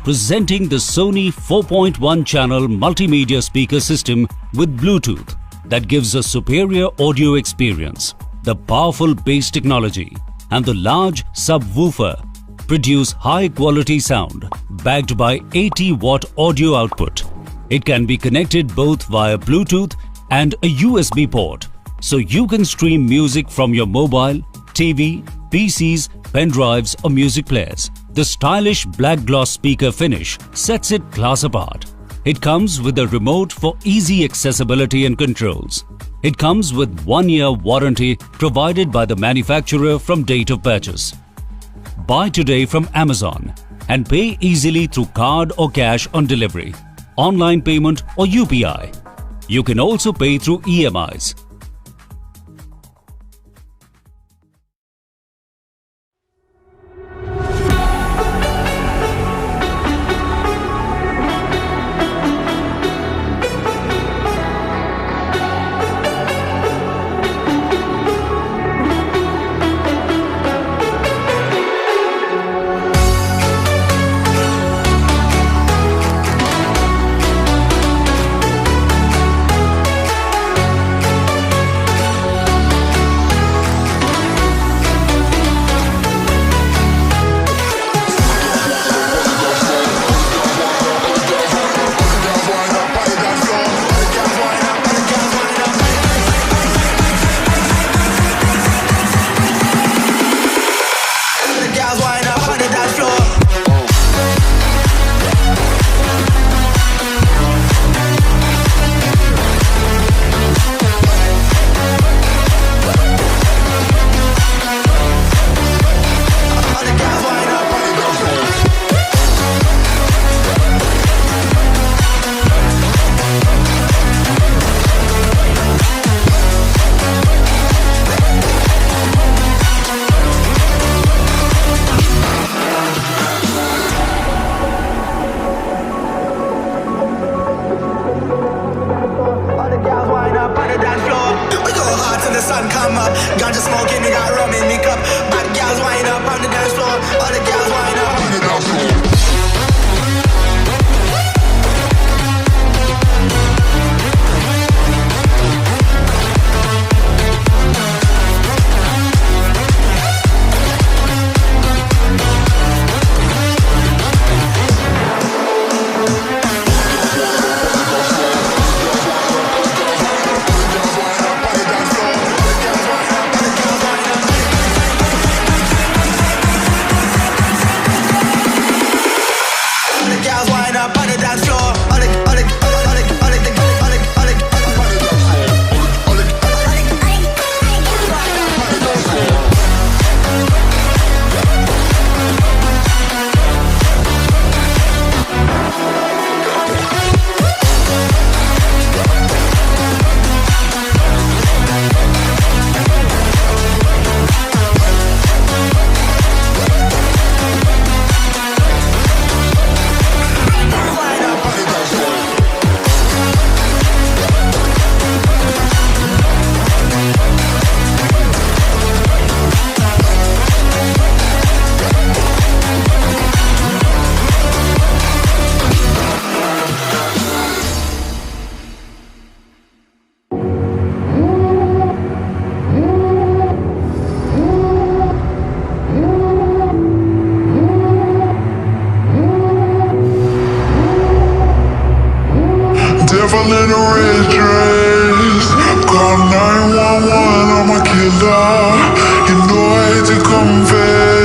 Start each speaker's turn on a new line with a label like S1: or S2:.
S1: presenting the Sony 4.1 channel multimedia speaker system with Bluetooth that gives a superior audio experience. The powerful bass technology and the large subwoofer produce high quality sound backed by 80-watt audio output. It can be connected both via Bluetooth and a USB port, so you can stream music from your mobile, TV, PCs, pen drives or music players. The stylish black gloss speaker finish sets it class apart. It comes with a remote for easy accessibility and controls. It comes with 1-year warranty provided by the manufacturer from date of purchase. Buy today from Amazon and pay easily through card or cash on delivery, online payment or UPI. You can also pay through EMIs.
S2: Ganja smoking, we got rum in me cup. Bad girls wind up on the dance floor. All the girls wind up on the dance floor.
S3: Devil in a red dress, call 911, I'm a killer. You know I hate to confess.